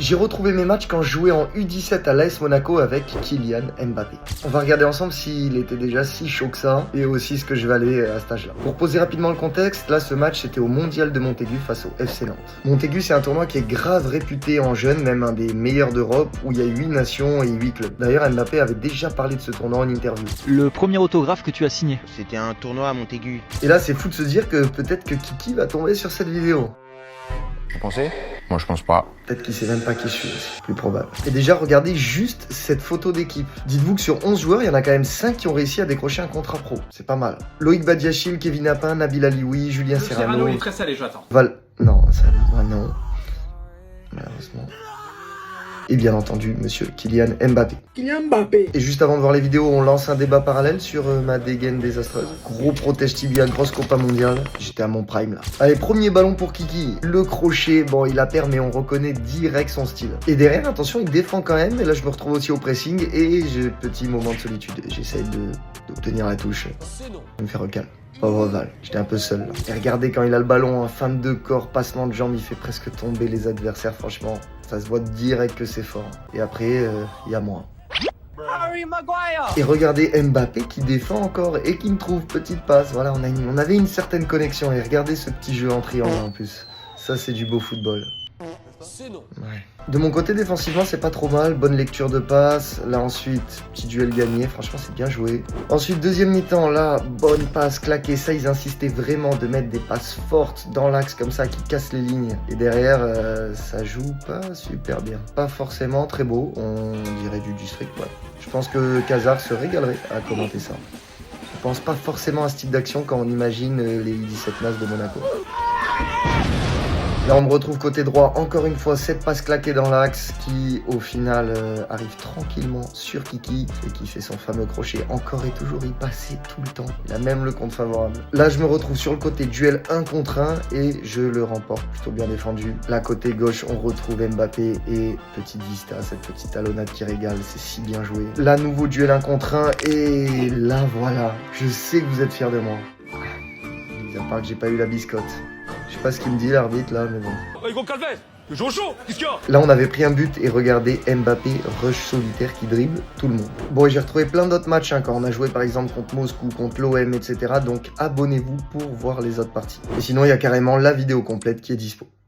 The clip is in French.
J'ai retrouvé mes matchs quand je jouais en U17 à l'AS Monaco avec Kylian Mbappé. On va regarder ensemble s'il était déjà si chaud que ça et aussi ce que je vais aller à cet âge-là. Pour poser rapidement le contexte, là ce match c'était au Mondial de Montaigu face au FC Nantes. Montaigu c'est un tournoi qui est grave réputé en jeunes, même un des meilleurs d'Europe où il y a 8 nations et 8 clubs. D'ailleurs Mbappé avait déjà parlé de ce tournoi en interview. Le premier autographe que tu as signé. C'était un tournoi à Montaigu. Et là c'est fou de se dire que peut-être que Kiki va tomber sur cette vidéo. Vous pensez? Moi je pense pas. Peut-être qu'il sait même pas qui je suis, c'est plus probable. Et déjà, regardez juste cette photo d'équipe. Dites-vous que sur 11 joueurs, il y en a quand même 5 qui ont réussi à décrocher un contrat pro. C'est pas mal. Loïc Badiachil, Kevin Appin, Nabil Alioui, Julien Serrano... il est très salé, j'attends. Non, ça, moi non. Malheureusement. Et bien entendu, monsieur Kylian Mbappé. Kylian Mbappé. Et juste avant de voir les vidéos, on lance un débat parallèle sur ma dégaine désastreuse. Gros protège tibia, grosse copa mondiale. J'étais à mon prime là. Allez, premier ballon pour Kiki. Le crochet, bon il a perdu mais on reconnaît direct son style. Et derrière, attention, il défend quand même. Et là je me retrouve aussi au pressing et j'ai petit moment de solitude. J'essaye d'obtenir la touche. Je me fais recal. Pauvre Val, j'étais un peu seul là. Et regardez quand il a le ballon en fin de corps, passement de jambes, il fait presque tomber les adversaires, franchement. Ça se voit direct que c'est fort. Et après, il y a moi. Et regardez Mbappé qui défend encore et qui me trouve petite passe. Voilà, on avait une certaine connexion. Et regardez ce petit jeu en triangle en plus. Ça, c'est du beau football. Ouais. De mon côté, défensivement, c'est pas trop mal. Bonne lecture de passe. Là, ensuite, petit duel gagné. Franchement, c'est bien joué. Ensuite, deuxième mi-temps, là, bonne passe claquée. Ça, ils insistaient vraiment de mettre des passes fortes dans l'axe comme ça qui cassent les lignes. Et derrière, ça joue pas super bien. Pas forcément très beau. On dirait du district, ouais. Je pense que Kazar se régalerait à commenter ça. Je pense pas forcément à ce type d'action quand on imagine les 17 NAS de Monaco. Là, on me retrouve côté droit, encore une fois, cette passe claquée dans l'axe qui, au final, arrive tranquillement sur Kiki et qui fait son fameux crochet. Encore et toujours, il passait tout le temps. Il a même le compte favorable. Là, je me retrouve sur le côté duel 1 contre 1 et je le remporte plutôt bien défendu. Là, côté gauche, on retrouve Mbappé et petite vista, cette petite talonnade qui régale. C'est si bien joué. Là, nouveau duel 1 contre 1 et là, voilà. Je sais que vous êtes fiers de moi. Mis à part que j'ai pas eu la biscotte. Je sais pas ce qu'il me dit l'arbitre là, mais bon. Là on avait pris un but et regardez Mbappé rush solitaire qui dribble tout le monde. Bon et j'ai retrouvé plein d'autres matchs hein, quand on a joué par exemple contre Moscou, contre l'OM, etc. Donc abonnez-vous pour voir les autres parties. Et sinon il y a carrément la vidéo complète qui est dispo.